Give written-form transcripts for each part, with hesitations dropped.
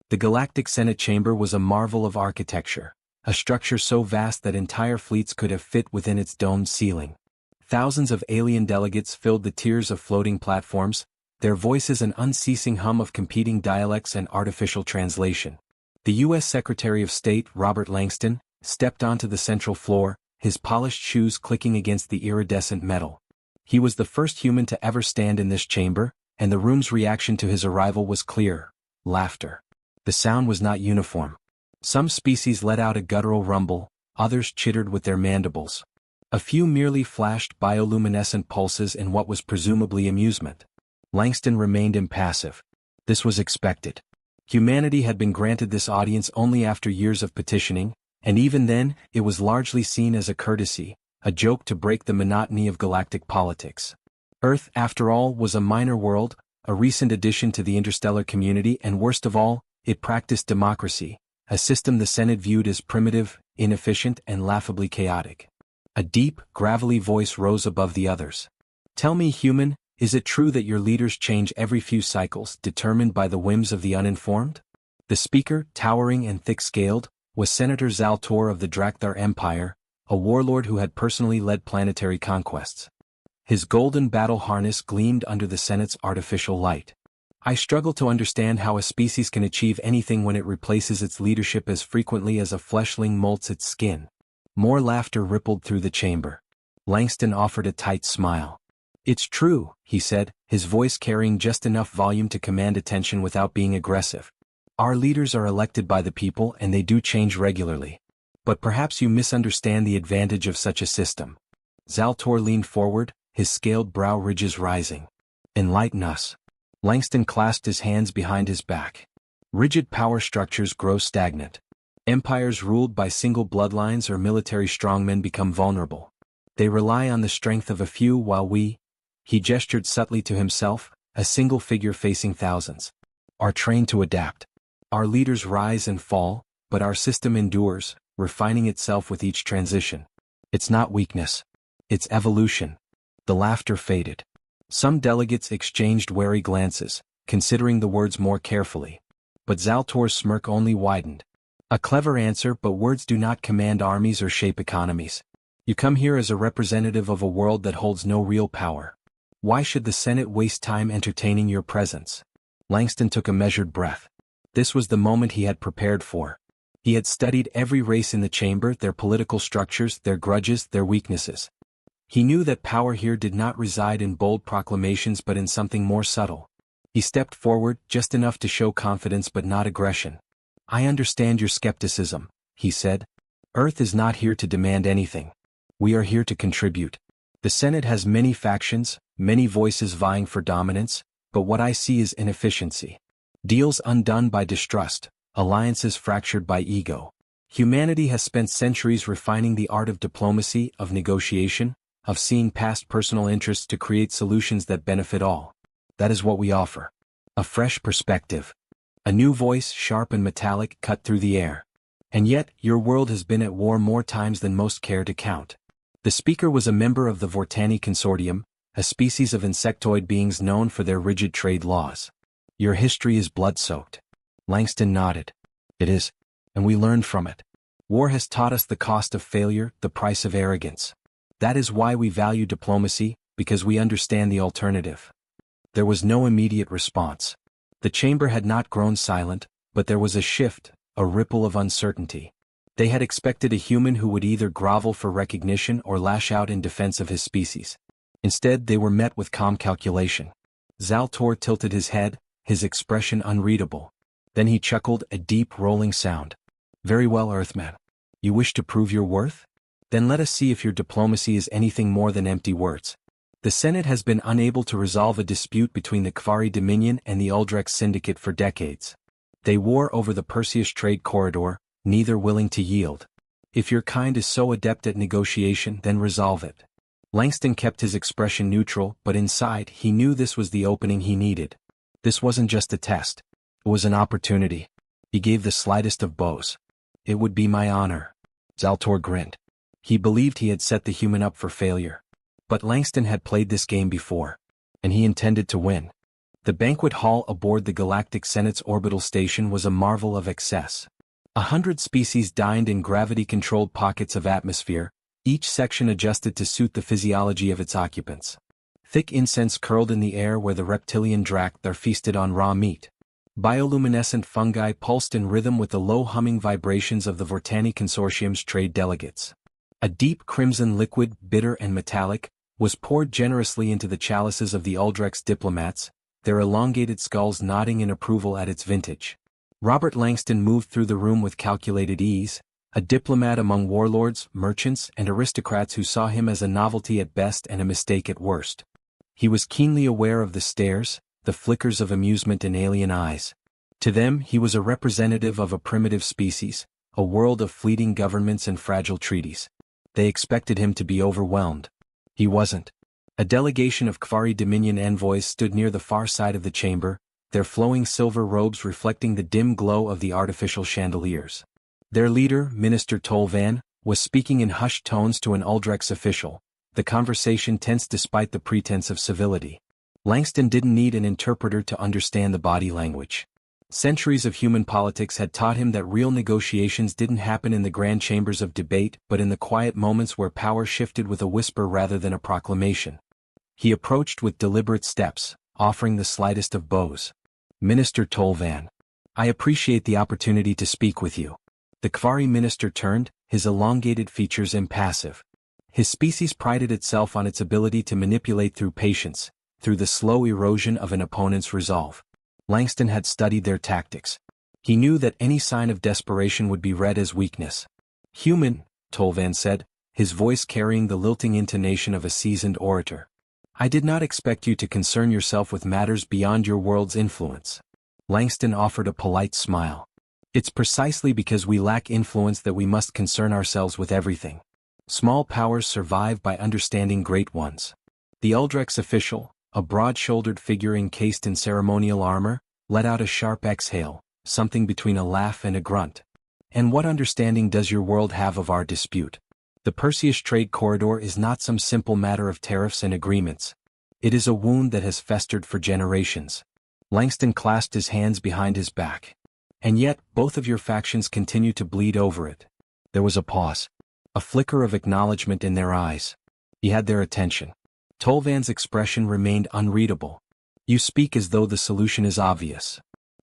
The Galactic Senate chamber was a marvel of architecture, a structure so vast that entire fleets could have fit within its domed ceiling. Thousands of alien delegates filled the tiers of floating platforms, their voices an unceasing hum of competing dialects and artificial translation. The U.S. Secretary of State, Robert Langston, stepped onto the central floor, his polished shoes clicking against the iridescent metal. He was the first human to ever stand in this chamber, and the room's reaction to his arrival was clear: laughter. The sound was not uniform. Some species let out a guttural rumble, others chittered with their mandibles. A few merely flashed bioluminescent pulses in what was presumably amusement. Langston remained impassive. This was expected. Humanity had been granted this audience only after years of petitioning, and even then, it was largely seen as a courtesy, a joke to break the monotony of galactic politics. Earth, after all, was a minor world, a recent addition to the interstellar community, and worst of all, it practiced democracy, a system the Senate viewed as primitive, inefficient, and laughably chaotic. A deep, gravelly voice rose above the others. "Tell me, human, is it true that your leaders change every few cycles, determined by the whims of the uninformed?" The speaker, towering and thick-scaled, was Senator Zaltor of the Drakthar Empire, a warlord who had personally led planetary conquests. His golden battle harness gleamed under the Senate's artificial light. "I struggle to understand how a species can achieve anything when it replaces its leadership as frequently as a fleshling molts its skin." More laughter rippled through the chamber. Langston offered a tight smile. "It's true," he said, his voice carrying just enough volume to command attention without being aggressive. "Our leaders are elected by the people and they do change regularly. But perhaps you misunderstand the advantage of such a system." Zaltor leaned forward, his scaled brow ridges rising. "Enlighten us." Langston clasped his hands behind his back. "Rigid power structures grow stagnant. Empires ruled by single bloodlines or military strongmen become vulnerable. They rely on the strength of a few while we," he gestured subtly to himself, a single figure facing thousands, "are trained to adapt. Our leaders rise and fall, but our system endures, refining itself with each transition. It's not weakness. It's evolution." The laughter faded. Some delegates exchanged wary glances, considering the words more carefully. But Zaltor's smirk only widened. "A clever answer, but words do not command armies or shape economies. You come here as a representative of a world that holds no real power. Why should the Senate waste time entertaining your presence?" Langston took a measured breath. This was the moment he had prepared for. He had studied every race in the chamber, their political structures, their grudges, their weaknesses. He knew that power here did not reside in bold proclamations but in something more subtle. He stepped forward, just enough to show confidence but not aggression. "I understand your skepticism," he said. "Earth is not here to demand anything. We are here to contribute. The Senate has many factions, many voices vying for dominance, but what I see is inefficiency. Deals undone by distrust, alliances fractured by ego. Humanity has spent centuries refining the art of diplomacy, of negotiation, of seeing past personal interests to create solutions that benefit all. That is what we offer. A fresh perspective." A new voice, sharp and metallic, cut through the air. "And yet, your world has been at war more times than most care to count." The speaker was a member of the Vortani Consortium, a species of insectoid beings known for their rigid trade laws. "Your history is blood-soaked." Langston nodded. "It is, and we learned from it. War has taught us the cost of failure, the price of arrogance. That is why we value diplomacy, because we understand the alternative." There was no immediate response. The chamber had not grown silent, but there was a shift, a ripple of uncertainty. They had expected a human who would either grovel for recognition or lash out in defense of his species. Instead, they were met with calm calculation. Zaltor tilted his head, his expression unreadable. Then he chuckled, a deep, rolling sound. "Very well, Earthman. You wish to prove your worth? Then let us see if your diplomacy is anything more than empty words." The Senate has been unable to resolve a dispute between the Kvari Dominion and the Uldrex Syndicate for decades. They war over the Perseus trade corridor, neither willing to yield. If your kind is so adept at negotiation, then resolve it. Langston kept his expression neutral, but inside he knew this was the opening he needed. This wasn't just a test. It was an opportunity. He gave the slightest of bows. "It would be my honor." Zaltor grinned. He believed he had set the human up for failure. But Langston had played this game before. And he intended to win. The banquet hall aboard the Galactic Senate's orbital station was a marvel of excess. 100 species dined in gravity-controlled pockets of atmosphere, each section adjusted to suit the physiology of its occupants. Thick incense curled in the air where the reptilian Dractar feasted on raw meat. Bioluminescent fungi pulsed in rhythm with the low-humming vibrations of the Vortani Consortium's trade delegates. A deep crimson liquid, bitter and metallic, was poured generously into the chalices of the Uldrex diplomats, their elongated skulls nodding in approval at its vintage. Robert Langston moved through the room with calculated ease, a diplomat among warlords, merchants, and aristocrats who saw him as a novelty at best and a mistake at worst. He was keenly aware of the stares, the flickers of amusement in alien eyes. To them, he was a representative of a primitive species, a world of fleeting governments and fragile treaties. They expected him to be overwhelmed. He wasn't. A delegation of Kvari Dominion envoys stood near the far side of the chamber, their flowing silver robes reflecting the dim glow of the artificial chandeliers. Their leader, Minister Tolvan, was speaking in hushed tones to an Uldrex official, the conversation tense despite the pretense of civility. Langston didn't need an interpreter to understand the body language. Centuries of human politics had taught him that real negotiations didn't happen in the grand chambers of debate but in the quiet moments where power shifted with a whisper rather than a proclamation. He approached with deliberate steps, offering the slightest of bows. Minister Tolvan, I appreciate the opportunity to speak with you. The Kvari minister turned, his elongated features impassive. His species prided itself on its ability to manipulate through patience, through the slow erosion of an opponent's resolve. Langston had studied their tactics. He knew that any sign of desperation would be read as weakness. Human, Tolvan said, his voice carrying the lilting intonation of a seasoned orator. I did not expect you to concern yourself with matters beyond your world's influence. Langston offered a polite smile. It's precisely because we lack influence that we must concern ourselves with everything. Small powers survive by understanding great ones. The Uldrex official, a broad-shouldered figure encased in ceremonial armor, let out a sharp exhale, something between a laugh and a grunt. And what understanding does your world have of our dispute? The Perseus trade corridor is not some simple matter of tariffs and agreements. It is a wound that has festered for generations. Langston clasped his hands behind his back. And yet, both of your factions continue to bleed over it. There was a pause. A flicker of acknowledgement in their eyes. He had their attention. Tolvan's expression remained unreadable. You speak as though the solution is obvious.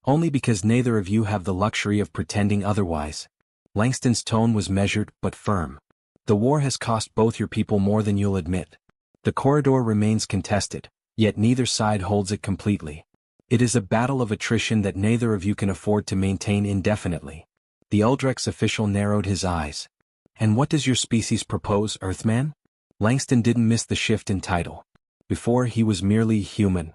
Only because neither of you have the luxury of pretending otherwise. Langston's tone was measured but firm. The war has cost both your people more than you'll admit. The corridor remains contested, yet neither side holds it completely. It is a battle of attrition that neither of you can afford to maintain indefinitely. The Uldrex official narrowed his eyes. And what does your species propose, Earthman? Langston didn't miss the shift in title. Before he was merely human.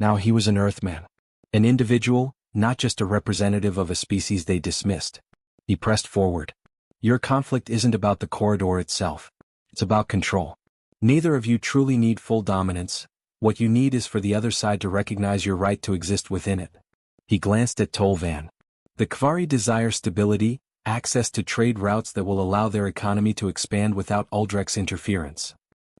Now he was an Earthman. An individual, not just a representative of a species they dismissed. He pressed forward. Your conflict isn't about the corridor itself. It's about control. Neither of you truly need full dominance. What you need is for the other side to recognize your right to exist within it. He glanced at Tolvan. The Kvari desire stability, access to trade routes that will allow their economy to expand without Uldrex interference.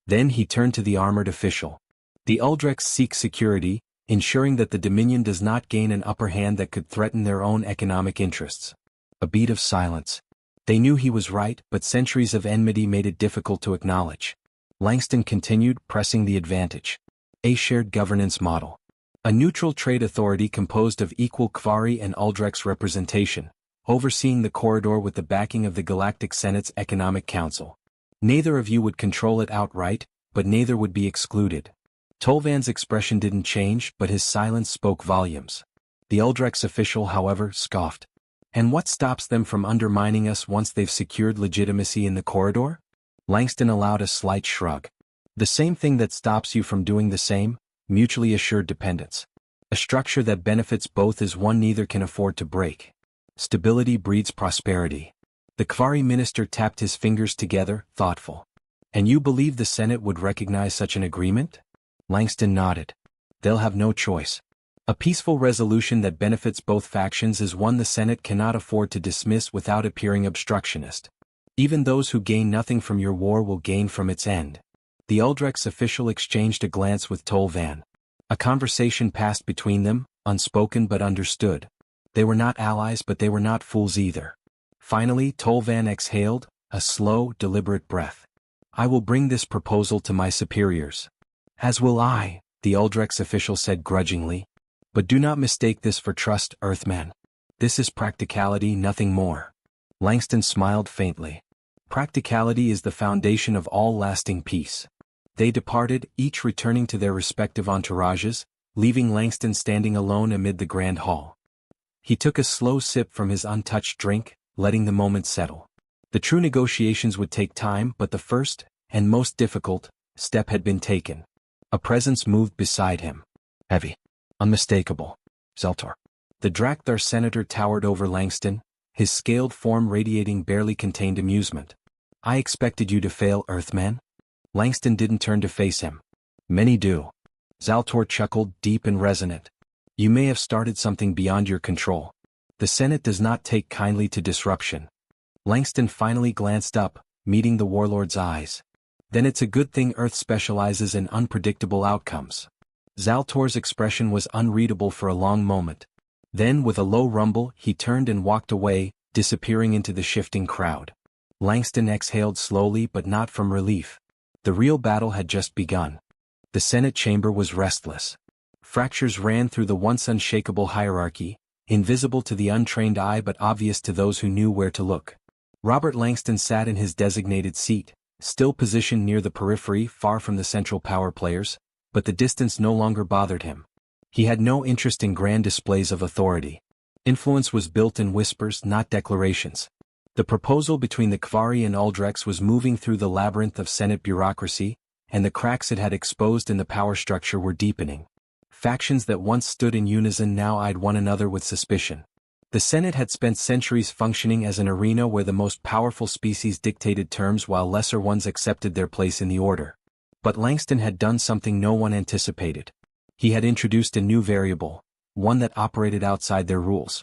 Then he turned to the armored official. The Uldrex seek security, ensuring that the Dominion does not gain an upper hand that could threaten their own economic interests. A beat of silence. They knew he was right, but centuries of enmity made it difficult to acknowledge. Langston continued, pressing the advantage. A shared governance model. A neutral trade authority composed of equal Kvari and Uldrex representation, overseeing the corridor with the backing of the Galactic Senate's Economic Council. Neither of you would control it outright, but neither would be excluded. Tolvan's expression didn't change, but his silence spoke volumes. The Uldrex official, however, scoffed. And what stops them from undermining us once they've secured legitimacy in the corridor? Langston allowed a slight shrug. The same thing that stops you from doing the same, mutually assured dependence. A structure that benefits both is one neither can afford to break. Stability breeds prosperity. The Kvari minister tapped his fingers together, thoughtful. And you believe the Senate would recognize such an agreement? Langston nodded. They'll have no choice. A peaceful resolution that benefits both factions is one the Senate cannot afford to dismiss without appearing obstructionist. Even those who gain nothing from your war will gain from its end. The Uldrex official exchanged a glance with Tolvan. A conversation passed between them, unspoken but understood. They were not allies, but they were not fools either. Finally, Tolvan exhaled, a slow, deliberate breath. I will bring this proposal to my superiors. As will I, the Uldrex official said grudgingly. But do not mistake this for trust, Earthman. This is practicality, nothing more. Langston smiled faintly. Practicality is the foundation of all lasting peace. They departed, each returning to their respective entourages, leaving Langston standing alone amid the grand hall. He took a slow sip from his untouched drink, letting the moment settle. The true negotiations would take time, but the first, and most difficult, step had been taken. A presence moved beside him. Heavy. Unmistakable. Zeltor. The Drakthar senator towered over Langston, his scaled form radiating barely contained amusement. I expected you to fail, Earthman. Langston didn't turn to face him. Many do. Zaltor chuckled, deep and resonant. You may have started something beyond your control. The Senate does not take kindly to disruption. Langston finally glanced up, meeting the warlord's eyes. Then it's a good thing Earth specializes in unpredictable outcomes. Zaltor's expression was unreadable for a long moment. Then, with a low rumble, he turned and walked away, disappearing into the shifting crowd. Langston exhaled slowly, but not from relief. The real battle had just begun. The Senate chamber was restless. Fractures ran through the once unshakable hierarchy, invisible to the untrained eye but obvious to those who knew where to look. Robert Langston sat in his designated seat, still positioned near the periphery, far from the central power players, but the distance no longer bothered him. He had no interest in grand displays of authority. Influence was built in whispers, not declarations. The proposal between the Kvari and Uldrex was moving through the labyrinth of Senate bureaucracy, and the cracks it had exposed in the power structure were deepening. Factions that once stood in unison now eyed one another with suspicion. The Senate had spent centuries functioning as an arena where the most powerful species dictated terms while lesser ones accepted their place in the order. But Langston had done something no one anticipated. He had introduced a new variable, one that operated outside their rules.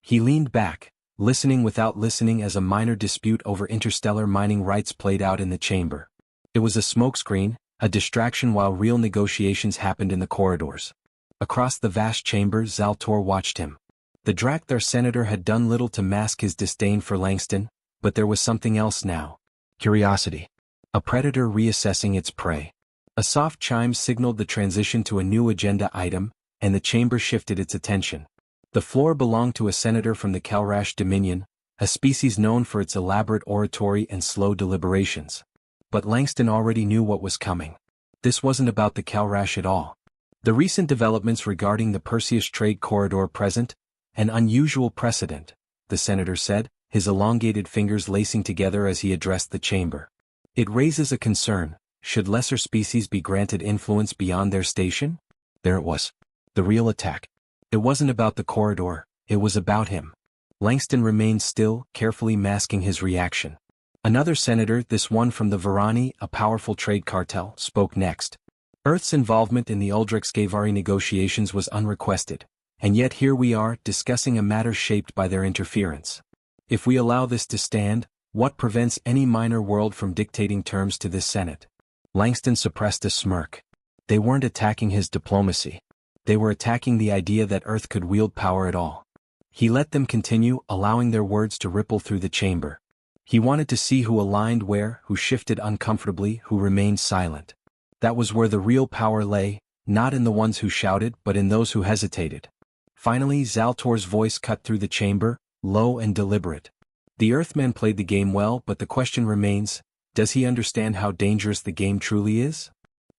He leaned back, listening without listening as a minor dispute over interstellar mining rights played out in the chamber. It was a smokescreen, a distraction while real negotiations happened in the corridors. Across the vast chamber, Zaltor watched him. The Drakthar senator had done little to mask his disdain for Langston, but there was something else now. Curiosity. A predator reassessing its prey. A soft chime signaled the transition to a new agenda item, and the chamber shifted its attention. The floor belonged to a senator from the Kalrash Dominion, a species known for its elaborate oratory and slow deliberations. But Langston already knew what was coming. This wasn't about the Kalrash at all. The recent developments regarding the Perseus trade corridor present an unusual precedent, the senator said, his elongated fingers lacing together as he addressed the chamber. It raises a concern. Should lesser species be granted influence beyond their station? There it was. The real attack. It wasn't about the corridor, it was about him. Langston remained still, carefully masking his reaction. Another senator, this one from the Varani, a powerful trade cartel, spoke next. Earth's involvement in the Uldrex-Gavari negotiations was unrequested, and yet here we are, discussing a matter shaped by their interference. If we allow this to stand, what prevents any minor world from dictating terms to this Senate? Langston suppressed a smirk. They weren't attacking his diplomacy. They were attacking the idea that Earth could wield power at all. He let them continue, allowing their words to ripple through the chamber. He wanted to see who aligned where, who shifted uncomfortably, who remained silent. That was where the real power lay, not in the ones who shouted, but in those who hesitated. Finally, Zaltor's voice cut through the chamber, low and deliberate. The Earthman played the game well, but the question remains, does he understand how dangerous the game truly is?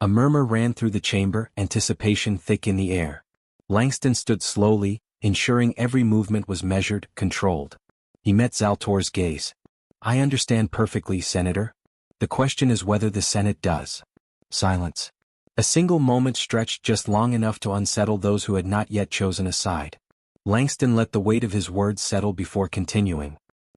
A murmur ran through the chamber, anticipation thick in the air. Langston stood slowly, ensuring every movement was measured, controlled. He met Zaltor's gaze. I understand perfectly, Senator. The question is whether the Senate does. Silence. A single moment stretched just long enough to unsettle those who had not yet chosen a side. Langston let the weight of his words settle before continuing.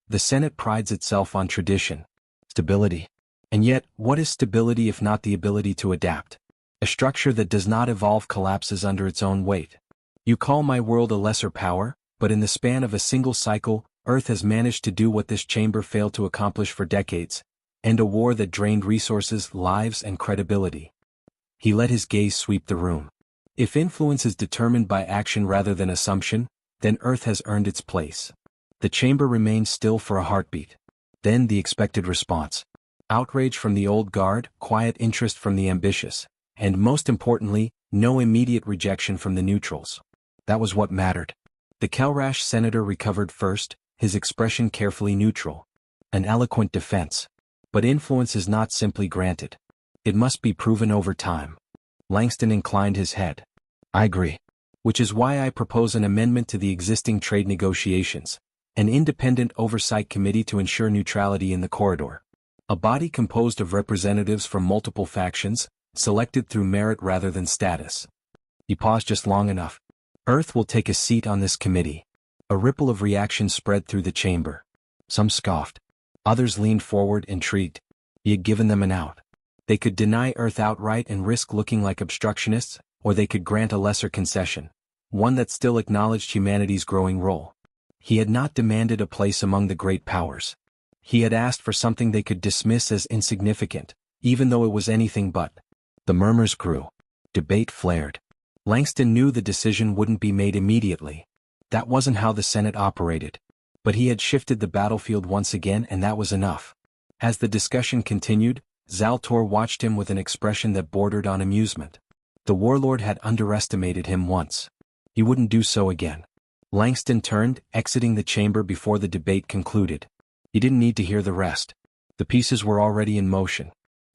The Senate prides itself on tradition. Stability. And yet, what is stability if not the ability to adapt? A structure that does not evolve collapses under its own weight. You call my world a lesser power, but in the span of a single cycle, Earth has managed to do what this chamber failed to accomplish for decades, end a war that drained resources, lives, and credibility. He let his gaze sweep the room. If influence is determined by action rather than assumption, then Earth has earned its place. The chamber remained still for a heartbeat. Then the expected response. Outrage from the old guard, quiet interest from the ambitious, and most importantly, no immediate rejection from the neutrals. That was what mattered. The Kelrash senator recovered first, his expression carefully neutral. An eloquent defense. But influence is not simply granted. It must be proven over time. Langston inclined his head. I agree. Which is why I propose an amendment to the existing trade negotiations. An independent oversight committee to ensure neutrality in the corridor. A body composed of representatives from multiple factions, selected through merit rather than status. He paused just long enough. Earth will take a seat on this committee. A ripple of reaction spread through the chamber. Some scoffed. Others leaned forward, intrigued. He had given them an out. They could deny Earth outright and risk looking like obstructionists, or they could grant a lesser concession, one that still acknowledged humanity's growing role. He had not demanded a place among the great powers. He had asked for something they could dismiss as insignificant, even though it was anything but. The murmurs grew. Debate flared. Langston knew the decision wouldn't be made immediately. That wasn't how the Senate operated. But he had shifted the battlefield once again, and that was enough. As the discussion continued, Zaltor watched him with an expression that bordered on amusement. The warlord had underestimated him once. He wouldn't do so again. Langston turned, exiting the chamber before the debate concluded. He didn't need to hear the rest. The pieces were already in motion.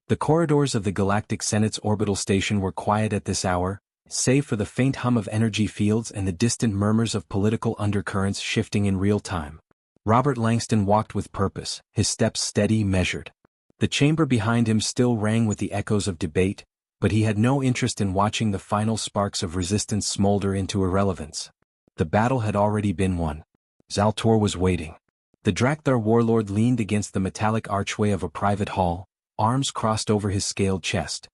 The corridors of the Galactic Senate's orbital station were quiet at this hour, save for the faint hum of energy fields and the distant murmurs of political undercurrents shifting in real time. Robert Langston walked with purpose, his steps steady, measured. The chamber behind him still rang with the echoes of debate, but he had no interest in watching the final sparks of resistance smolder into irrelevance. The battle had already been won. Zaltor was waiting. The Drakthar warlord leaned against the metallic archway of a private hall, arms crossed over his scaled chest.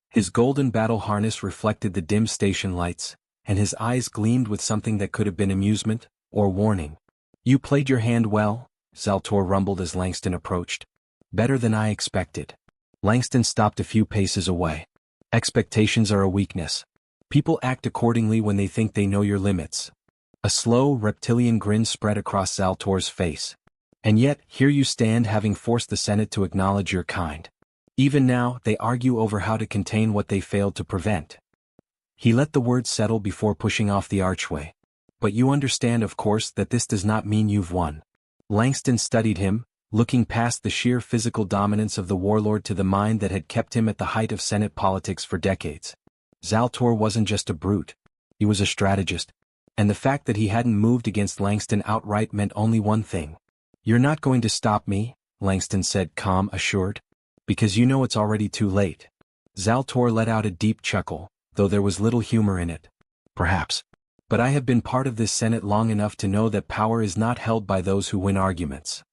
His golden battle harness reflected the dim station lights, and his eyes gleamed with something that could have been amusement, or warning. You played your hand well, Zaltor rumbled as Langston approached. Better than I expected. Langston stopped a few paces away. Expectations are a weakness. People act accordingly when they think they know your limits. A slow, reptilian grin spread across Zaltor's face. And yet, here you stand having forced the Senate to acknowledge your kind. Even now, they argue over how to contain what they failed to prevent. He let the words settle before pushing off the archway. But you understand, of course, that this does not mean you've won. Langston studied him, looking past the sheer physical dominance of the warlord to the mind that had kept him at the height of Senate politics for decades. Zaltor wasn't just a brute. He was a strategist. And the fact that he hadn't moved against Langston outright meant only one thing. You're not going to stop me, Langston said, calm, assured. Because you know it's already too late. Zaltor let out a deep chuckle, though there was little humor in it. Perhaps. But I have been part of this Senate long enough to know that power is not held by those who win arguments.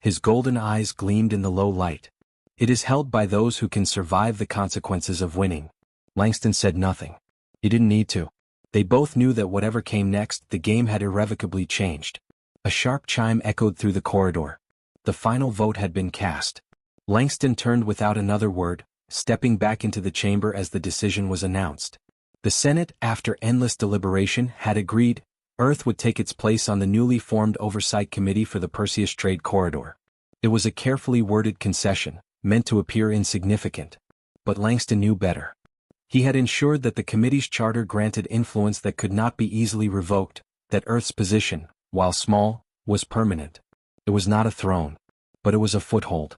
His golden eyes gleamed in the low light. It is held by those who can survive the consequences of winning. Langston said nothing. He didn't need to. They both knew that whatever came next, the game had irrevocably changed. A sharp chime echoed through the corridor. The final vote had been cast. Langston turned without another word, stepping back into the chamber as the decision was announced. The Senate, after endless deliberation, had agreed Earth would take its place on the newly formed Oversight Committee for the Perseus Trade Corridor. It was a carefully worded concession, meant to appear insignificant. But Langston knew better. He had ensured that the committee's charter granted influence that could not be easily revoked, that Earth's position, while small, was permanent. It was not a throne, but it was a foothold.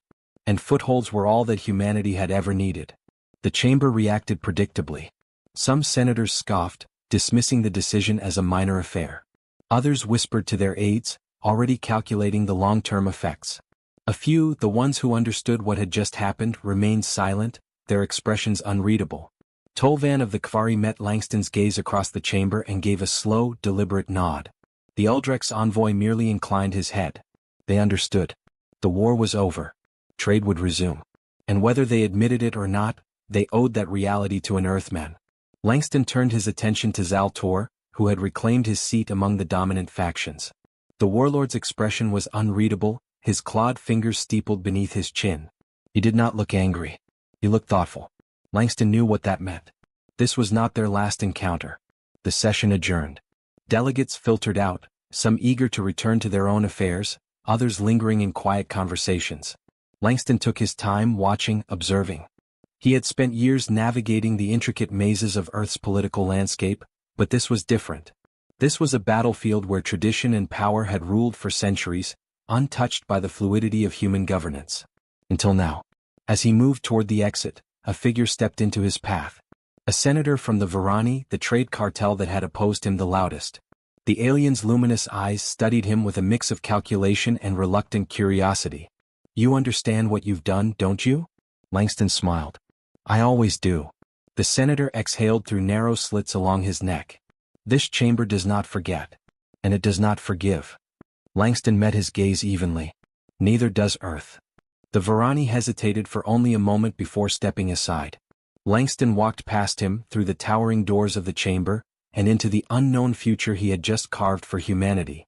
And footholds were all that humanity had ever needed. The chamber reacted predictably. Some senators scoffed, dismissing the decision as a minor affair. Others whispered to their aides, already calculating the long-term effects. A few, the ones who understood what had just happened, remained silent, their expressions unreadable. Tolvan of the Kvari met Langston's gaze across the chamber and gave a slow, deliberate nod. The Uldrek's envoy merely inclined his head. They understood. The war was over. Trade would resume. And whether they admitted it or not, they owed that reality to an Earthman. Langston turned his attention to Zaltor, who had reclaimed his seat among the dominant factions. The warlord's expression was unreadable, his clawed fingers steepled beneath his chin. He did not look angry. He looked thoughtful. Langston knew what that meant. This was not their last encounter. The session adjourned. Delegates filtered out, some eager to return to their own affairs, others lingering in quiet conversations. Langston took his time watching, observing. He had spent years navigating the intricate mazes of Earth's political landscape, but this was different. This was a battlefield where tradition and power had ruled for centuries, untouched by the fluidity of human governance. Until now. As he moved toward the exit, a figure stepped into his path. A senator from the Varani, the trade cartel that had opposed him the loudest. The alien's luminous eyes studied him with a mix of calculation and reluctant curiosity. "You understand what you've done, don't you?" Langston smiled. "I always do." The senator exhaled through narrow slits along his neck. "This chamber does not forget. And it does not forgive." Langston met his gaze evenly. "Neither does Earth." The Varani hesitated for only a moment before stepping aside. Langston walked past him through the towering doors of the chamber, and into the unknown future he had just carved for humanity.